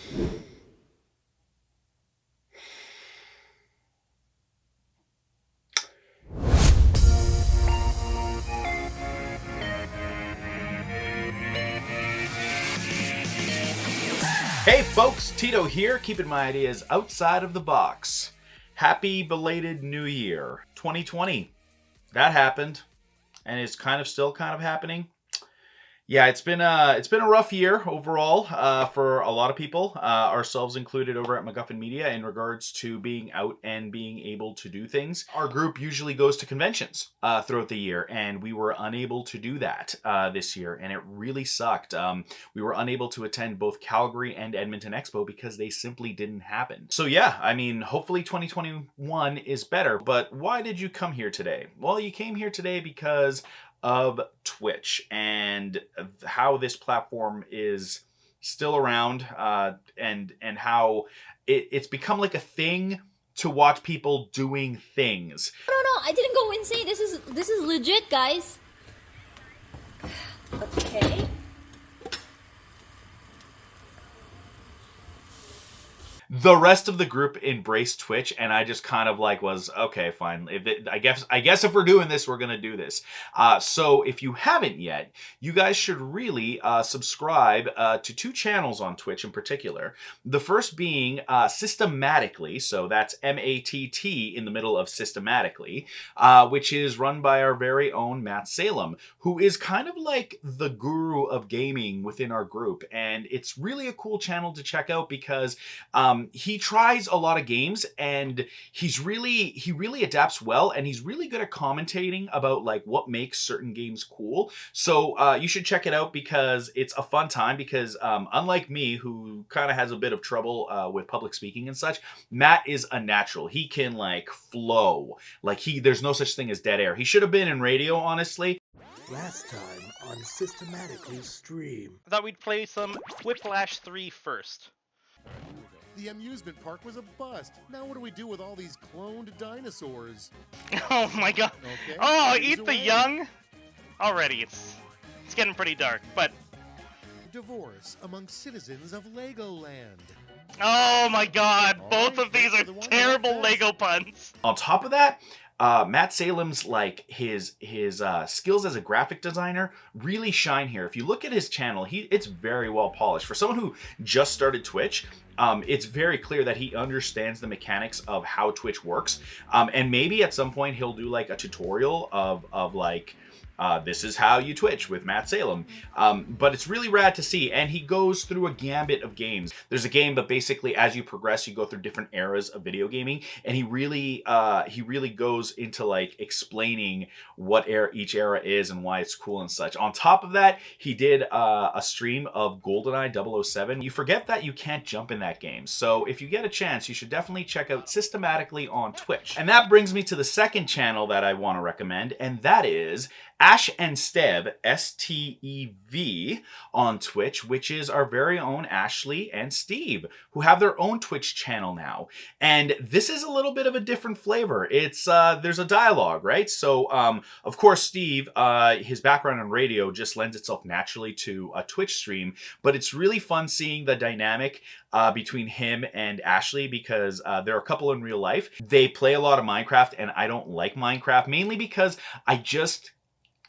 Hey folks, Tito here, keeping my ideas outside of the box. Happy belated New Year. 2020. That happened, and it's still happening. Yeah, it's been a rough year overall for a lot of people, ourselves included over at MacGuffin Media, in regards to being out and being able to do things. Our group usually goes to conventions throughout the year, and we were unable to do that this year, and it really sucked. We were unable to attend both Calgary and Edmonton Expo because they simply didn't happen. So yeah, I mean, hopefully 2021 is better. But why did you come here today? Well, you came here today because of Twitch and how this platform is still around, and how it's become like a thing to watch people doing things. No, I didn't go insane. This is legit, guys. Okay. The rest of the group embraced Twitch, and I just was, okay, fine. I guess if we're doing this, we're gonna do this. So if you haven't yet, you guys should really subscribe to two channels on Twitch in particular. The first being SysteMATTically, so that's M-A-T-T in the middle of SysteMATTically, which is run by our very own Matt Salem, who is kind of like the guru of gaming within our group, and it's really a cool channel to check out because he tries a lot of games, and he really adapts well, and he's really good at commentating about like what makes certain games cool. So you should check it out because it's a fun time, because unlike me, who kind of has a bit of trouble with public speaking and such, Matt is a natural. He can like flow. Like there's no such thing as dead air. He should have been in radio, honestly. Last time on SysteMATTically stream. I thought we'd play some Whiplash 3 first. The amusement park was a bust. Now what do we do with all these cloned dinosaurs? Oh my god. Okay. Oh, eat the young? Already, it's getting pretty dark, but... Divorce among citizens of Legoland. Oh my god, both of these are the one terrible like this. Lego puns. On top of that, Matt Salem's his skills as a graphic designer really shine here. If you look at his channel, it's very well polished. For someone who just started Twitch, it's very clear that he understands the mechanics of how Twitch works. And maybe at some point he'll do like a tutorial of like, this is how you Twitch with Matt Salem. But it's really rad to see, and he goes through a gambit of games. There's a game, but basically as you progress, you go through different eras of video gaming, and he really goes into like explaining what each era is and why it's cool and such. On top of that, he did a stream of GoldenEye 007. You forget that you can't jump in that game, so if you get a chance, you should definitely check out SysteMATTically on Twitch. And that brings me to the second channel that I want to recommend, and that is AshandStev, S-T-E-V, on Twitch, which is our very own Ashley and Steve, who have their own Twitch channel now. And this is a little bit of a different flavor. It's there's a dialogue, right? So, of course, Steve, his background in radio just lends itself naturally to a Twitch stream, but it's really fun seeing the dynamic between him and Ashley, because they're a couple in real life. They play a lot of Minecraft, and I don't like Minecraft, mainly because I just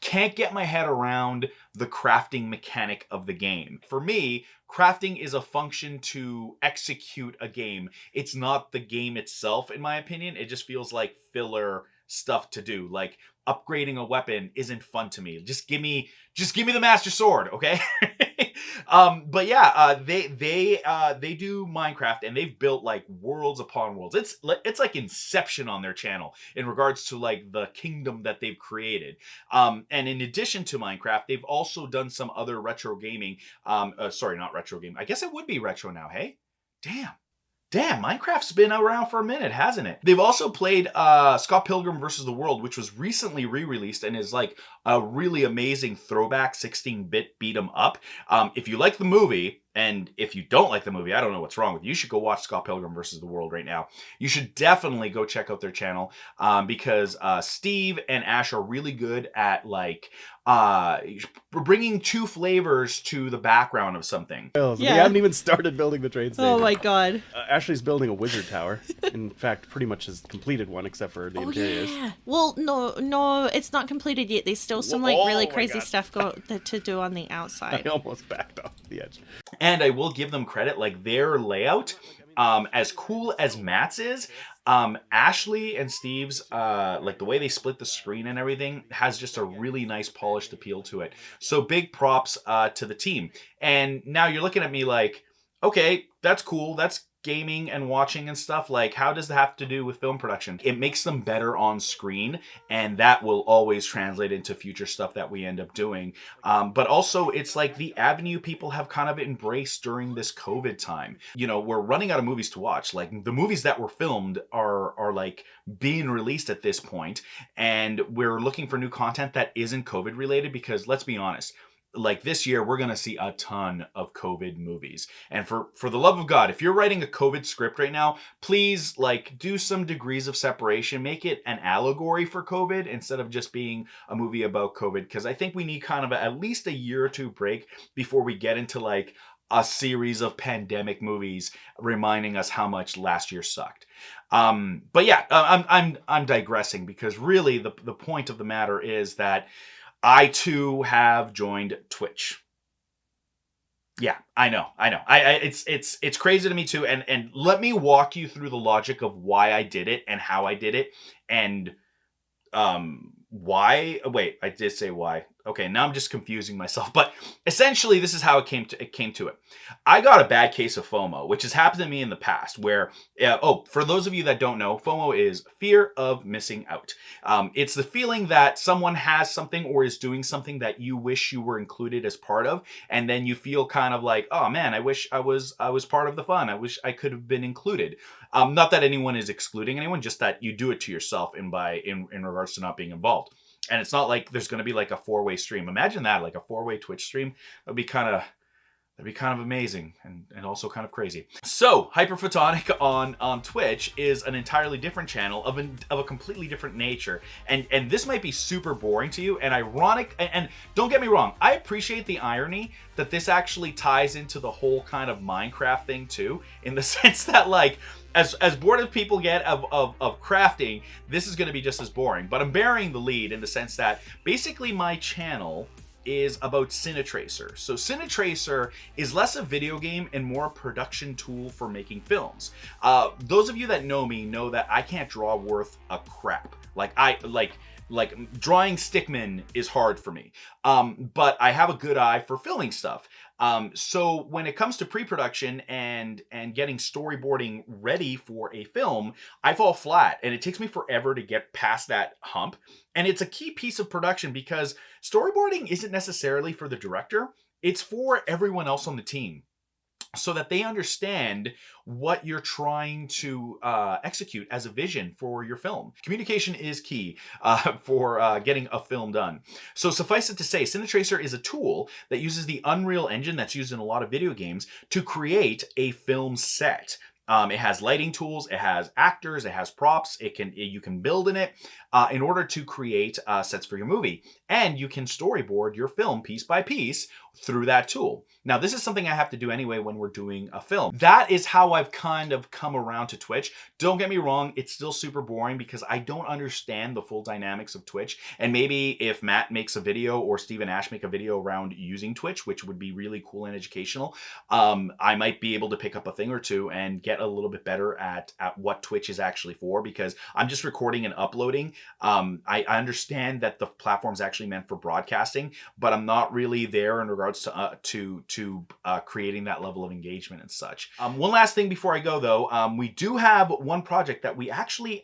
can't get my head around the crafting mechanic of the game. For me, crafting is a function to execute a game. It's not the game itself, in my opinion. It just feels like filler stuff to do. Like upgrading a weapon isn't fun to me. Just give me the Master Sword, okay? But yeah, they do Minecraft, and they've built like worlds upon worlds. It's like Inception on their channel in regards to like the kingdom that they've created. And in addition to Minecraft, they've also done some other retro gaming. Sorry, not retro game. I guess it would be retro now. Hey, Damn, Minecraft's been around for a minute, hasn't it? They've also played Scott Pilgrim vs. the World, which was recently re-released and is like a really amazing throwback 16-bit beat 'em up. If you like the movie, And if you don't like the movie, I don't know what's wrong with you. You should go watch Scott Pilgrim versus the World right now. You should definitely go check out their channel because Steve and Ash are really good at like bringing two flavors to the background of something. Yeah. We haven't even started building the train station. Oh my god. Ashley's building a wizard tower. In fact, pretty much has completed one except for the interiors. Yeah. Well, no, it's not completed yet. There's still some like really crazy stuff to do on the outside. I almost backed off the edge. And I will give them credit, like their layout, as cool as Matt's is, Ashley and Steve's, like the way they split the screen and everything has just a really nice polished appeal to it. So big props to the team. And now you're looking at me like, okay, that's cool. That's gaming and watching and stuff. Like, how does that have to do with film production? It makes them better on screen, and that will always translate into future stuff that we end up doing. But also, it's like the avenue people have kind of embraced during this COVID time. You know, we're running out of movies to watch. Like, the movies that were filmed are like being released at this point, and we're looking for new content that isn't COVID related because, let's be honest, like this year, we're going to see a ton of COVID movies. And for the love of God, if you're writing a COVID script right now, please like do some degrees of separation. Make it an allegory for COVID instead of just being a movie about COVID. Because I think we need kind of at least a year or two break before we get into like a series of pandemic movies reminding us how much last year sucked. But yeah, I'm digressing because really the point of the matter is that I too have joined Twitch. Yeah, I know. It's crazy to me too. And let me walk you through the logic of why I did it and how I did it and why. Wait, I did say why. Okay, now I'm just confusing myself. But essentially, this is how it came to it. I got a bad case of FOMO, which has happened to me in the past. Where, for those of you that don't know, FOMO is fear of missing out. It's the feeling that someone has something or is doing something that you wish you were included as part of, and then you feel kind of like, oh man, I wish I was part of the fun. I wish I could have been included. Not that anyone is excluding anyone, just that you do it to yourself in regards to not being involved. And it's not like there's going to be like a 4-way stream. Imagine that, like a 4-way Twitch stream. That'd be kind of amazing and also kind of crazy. So Hyperphotonic on Twitch is an entirely different channel of a completely different nature. And this might be super boring to you and ironic. And don't get me wrong, I appreciate the irony that this actually ties into the whole kind of Minecraft thing too, in the sense that like, as bored as people get of crafting, this is going to be just as boring. But I'm bearing the lead in the sense that basically my channel is about Cinetracer. So Cinetracer is less a video game and more a production tool for making films. Those of you that know me know that I can't draw worth a crap. Like drawing stickmen is hard for me. But I have a good eye for filming stuff. So when it comes to pre-production and getting storyboarding ready for a film, I fall flat and it takes me forever to get past that hump. And it's a key piece of production because storyboarding isn't necessarily for the director. It's for everyone else on the team, so that they understand what you're trying to execute as a vision for your film. Communication is key for getting a film done. So suffice it to say, Cinetracer is a tool that uses the Unreal Engine that's used in a lot of video games to create a film set. It has lighting tools, it has actors, it has props, you can build in it in order to create sets for your movie. And you can storyboard your film piece by piece through that tool. Now, this is something I have to do anyway when we're doing a film. That is how I've kind of come around to Twitch. Don't get me wrong, it's still super boring because I don't understand the full dynamics of Twitch. And maybe if Matt makes a video or Steve and Ash make a video around using Twitch, which would be really cool and educational, I might be able to pick up a thing or two and get a little bit better at what Twitch is actually for, because I'm just recording and uploading. I understand that the platform's actually meant for broadcasting, but I'm not really there in regards to creating that level of engagement and such. One last thing before I go though, we do have one project that we actually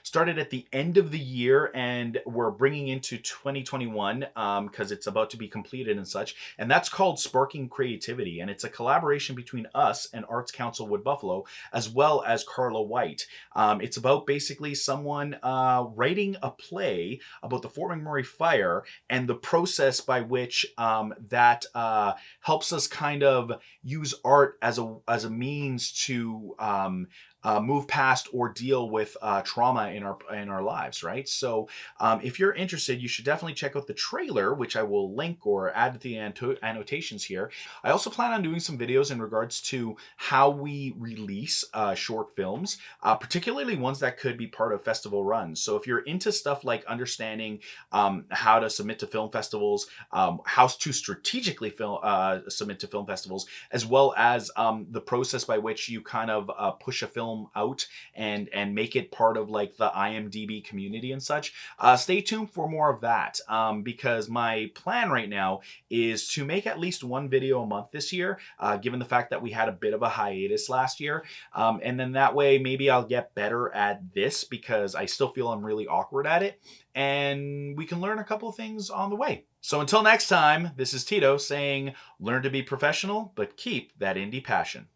started at the end of the year and we're bringing into 2021 because it's about to be completed and such, and that's called Sparking Creativity, and it's a collaboration between us and Arts Council Wood Buffalo as well as Carla White. It's about basically someone writing a play about the Fort McMurray fire and the process by which that that helps us kind of use art as a means to move past or deal with trauma in our lives, right? So if you're interested, you should definitely check out the trailer, which I will link or add to the annotations here. I also plan on doing some videos in regards to how we release short films, particularly ones that could be part of festival runs. So if you're into stuff like understanding how to submit to film festivals, how to strategically submit to film festivals, as well as the process by which you kind of push a film out and make it part of like the IMDb community and such, stay tuned for more of that, because my plan right now is to make at least one video a month this year, given the fact that we had a bit of a hiatus last year, and then that way maybe I'll get better at this, because I still feel I'm really awkward at it, and we can learn a couple of things on the way. So until next time, this is Tito saying, learn to be professional, but keep that indie passion.